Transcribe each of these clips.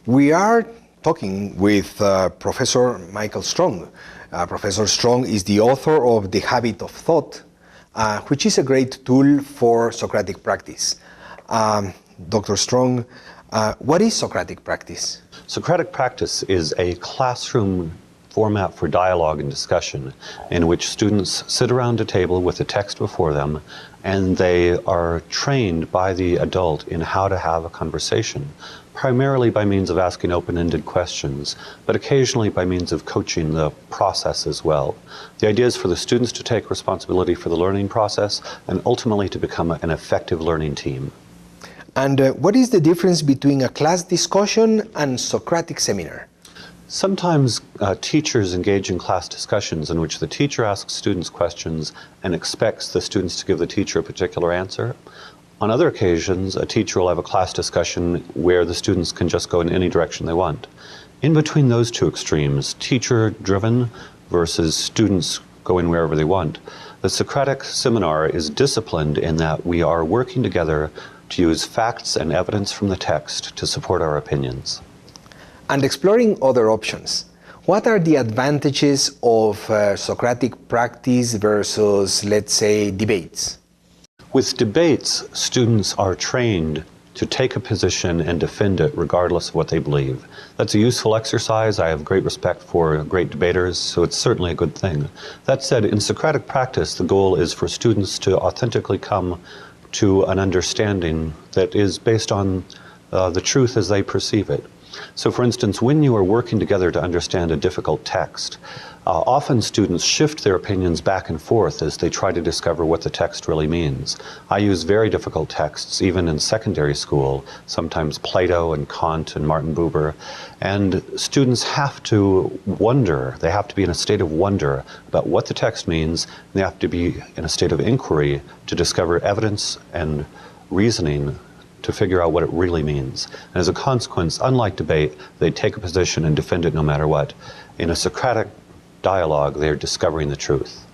We are talking with Professor Michael Strong. Professor Strong is the author of The Habit of Thought, which is a great tool for Socratic practice. Dr. Strong, what is Socratic practice? Socratic practice is a classroom format for dialogue and discussion in which students sit around a table with a text before them and they are trained by the adult in how to have a conversation, primarily by means of asking open-ended questions, but occasionally by means of coaching the process as well. The idea is for the students to take responsibility for the learning process and ultimately to become an effective learning team. And what is the difference between a class discussion and Socratic seminar? Sometimes teachers engage in class discussions in which the teacher asks students questions and expects the students to give the teacher a particular answer. On other occasions, a teacher will have a class discussion where the students can just go in any direction they want. In between those two extremes, teacher-driven versus students going wherever they want, the Socratic Seminar is disciplined in that we are working together to use facts and evidence from the text to support our opinions. And exploring other options, what are the advantages of Socratic practice versus, let's say, debates? With debates, students are trained to take a position and defend it regardless of what they believe. That's a useful exercise. I have great respect for great debaters, so it's certainly a good thing. That said, in Socratic practice, the goal is for students to authentically come to an understanding that is based on the truth as they perceive it. So for instance, when you are working together to understand a difficult text, often students shift their opinions back and forth as they try to discover what the text really means. I use very difficult texts, even in secondary school, sometimes Plato and Kant and Martin Buber, and students have to wonder, they have to be in a state of wonder about what the text means, and they have to be in a state of inquiry to discover evidence and reasoning to figure out what it really means. And as a consequence, unlike debate, they take a position and defend it no matter what. In a Socratic dialogue, they're discovering the truth.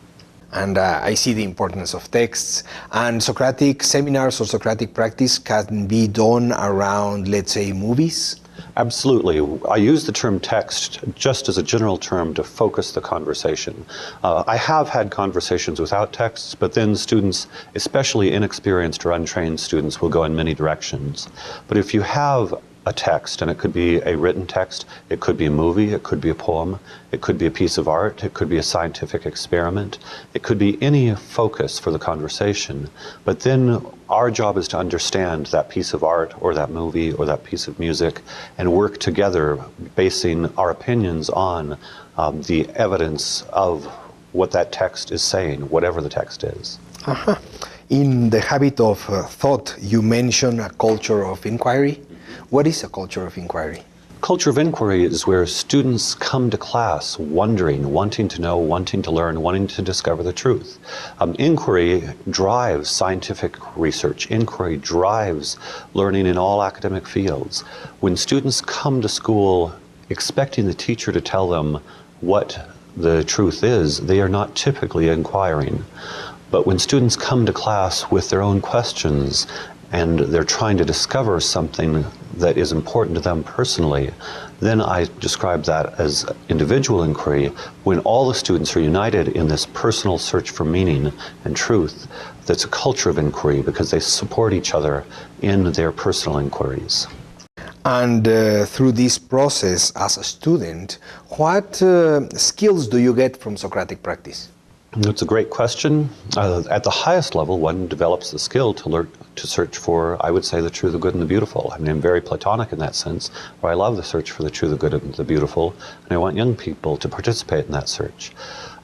And I see the importance of texts. And Socratic seminars or Socratic practice can be done around, let's say, movies? Absolutely. I use the term text just as a general term to focus the conversation. I have had conversations without texts, but then students, especially inexperienced or untrained students, will go in many directions. But if you have a text, and it could be a written text, it could be a movie, it could be a poem, it could be a piece of art, it could be a scientific experiment, it could be any focus for the conversation. But then our job is to understand that piece of art or that movie or that piece of music and work together basing our opinions on the evidence of what that text is saying, whatever the text is. Uh-huh. In The Habit of Thought, you mentioned a culture of inquiry. What is a culture of inquiry? Culture of inquiry is where students come to class wondering, wanting to know, wanting to learn, wanting to discover the truth. Inquiry drives scientific research. Inquiry drives learning in all academic fields. When students come to school expecting the teacher to tell them what the truth is, they are not typically inquiring. But when students come to class with their own questions and they're trying to discover something that is important to them personally, then I describe that as individual inquiry. When all the students are united in this personal search for meaning and truth, that's a culture of inquiry because they support each other in their personal inquiries. And through this process as a student, what skills do you get from Socratic practice? That's a great question. At the highest level, one develops the skill to learn to search for, I would say, the true, the good, and the beautiful. I mean, I'm very Platonic in that sense, where I love the search for the true, the good, and the beautiful, and I want young people to participate in that search.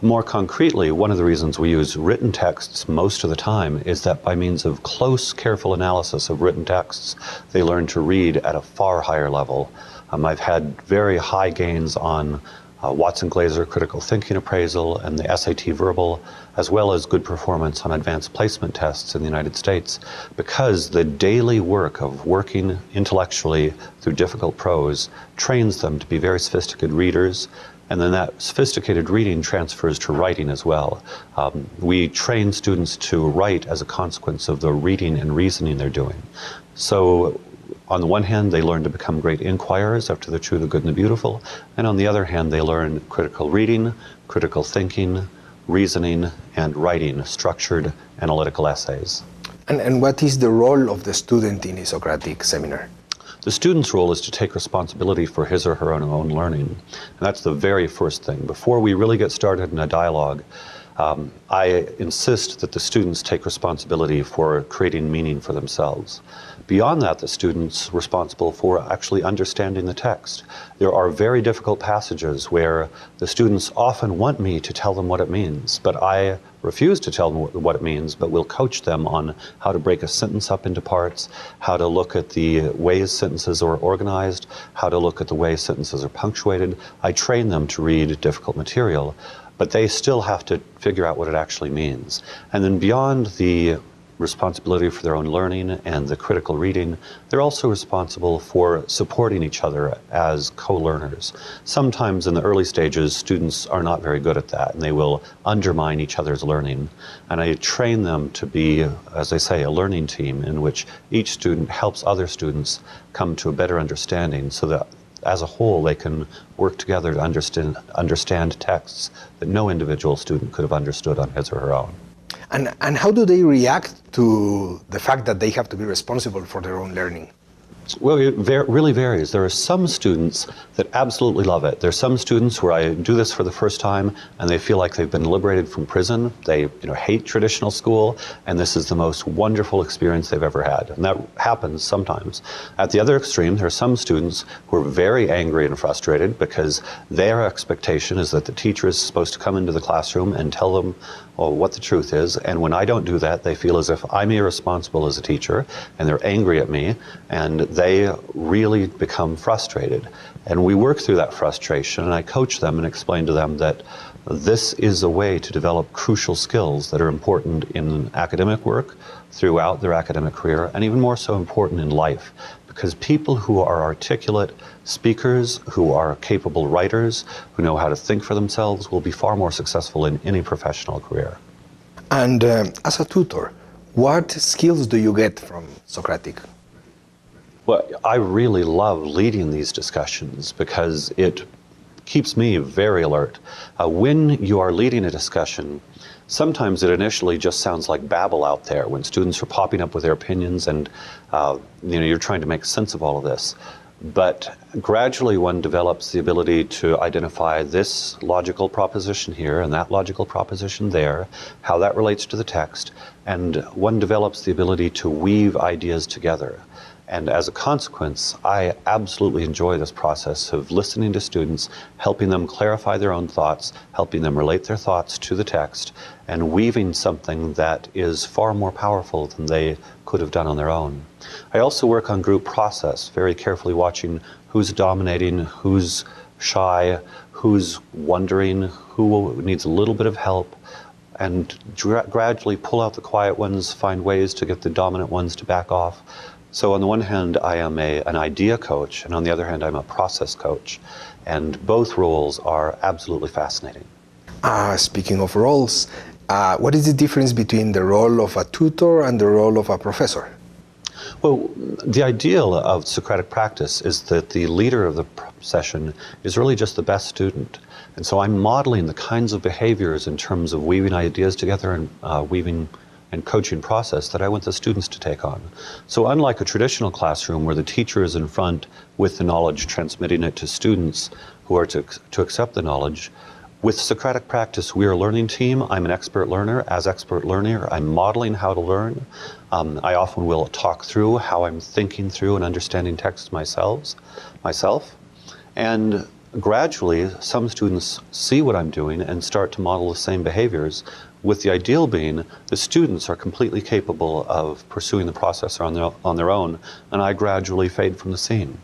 More concretely, one of the reasons we use written texts most of the time is that by means of close, careful analysis of written texts, they learn to read at a far higher level. I've had very high gains on Watson-Glaser critical thinking appraisal and the SAT verbal, as well as good performance on advanced placement tests in the United States, because the daily work of working intellectually through difficult prose trains them to be very sophisticated readers, and then that sophisticated reading transfers to writing as well. We train students to write as a consequence of the reading and reasoning they're doing. So on the one hand, they learn to become great inquirers after the true, the good, and the beautiful, and on the other hand, they learn critical reading, critical thinking, reasoning, and writing structured analytical essays. And what is the role of the student in a Socratic seminar? The student's role is to take responsibility for his or her own learning. And that's the very first thing. Before we really get started in a dialogue, I insist that the students take responsibility for creating meaning for themselves. Beyond that, the student's responsible for actually understanding the text. There are very difficult passages where the students often want me to tell them what it means, but I refuse to tell them what it means, but will coach them on how to break a sentence up into parts, how to look at the ways sentences are organized, how to look at the way sentences are punctuated. I train them to read difficult material, but they still have to figure out what it actually means. And then beyond the responsibility for their own learning and the critical reading, they're also responsible for supporting each other as co-learners. Sometimes in the early stages, students are not very good at that, and they will undermine each other's learning. And I train them to be, as I say, a learning team in which each student helps other students come to a better understanding so that as a whole they can work together to understand texts that no individual student could have understood on his or her own. And how do they react to the fact that they have to be responsible for their own learning? Well, it really varies. There are some students that absolutely love it. There are some students where I do this for the first time and they feel like they've been liberated from prison. They hate traditional school, and this is the most wonderful experience they've ever had. And that happens sometimes. At the other extreme, there are some students who are very angry and frustrated because their expectation is that the teacher is supposed to come into the classroom and tell them what the truth is, and when I don't do that, they feel as if I'm irresponsible as a teacher, and they're angry at me, and they really become frustrated. And we work through that frustration, and I coach them and explain to them that this is a way to develop crucial skills that are important in academic work, throughout their academic career, and even more so important in life. Because people who are articulate speakers, who are capable writers, who know how to think for themselves, will be far more successful in any professional career. And as a tutor, what skills do you get from Socratic? Well, I really love leading these discussions because it keeps me very alert. When you are leading a discussion, sometimes it initially just sounds like babble out there when students are popping up with their opinions and you're trying to make sense of all of this. But gradually one develops the ability to identify this logical proposition here and that logical proposition there, how that relates to the text, and one develops the ability to weave ideas together. And as a consequence, I absolutely enjoy this process of listening to students, helping them clarify their own thoughts, helping them relate their thoughts to the text, and weaving something that is far more powerful than they could have done on their own. I also work on group process, very carefully watching who's dominating, who's shy, who's wondering, who needs a little bit of help, and gradually pull out the quiet ones, find ways to get the dominant ones to back off. So on the one hand, I am an idea coach, and on the other hand, I'm a process coach. And both roles are absolutely fascinating. Speaking of roles, what is the difference between the role of a tutor and the role of a professor? Well, the ideal of Socratic practice is that the leader of the session is really just the best student. And so I'm modeling the kinds of behaviors in terms of weaving ideas together and weaving and coaching process that I want the students to take on. So unlike a traditional classroom where the teacher is in front with the knowledge, transmitting it to students who are to accept the knowledge, with Socratic practice, we are a learning team. I'm an expert learner. As expert learner, I'm modeling how to learn. I often will talk through how I'm thinking through and understanding text myself. And gradually, some students see what I'm doing and start to model the same behaviors, with the ideal being the students are completely capable of pursuing the process on their own, and I gradually fade from the scene.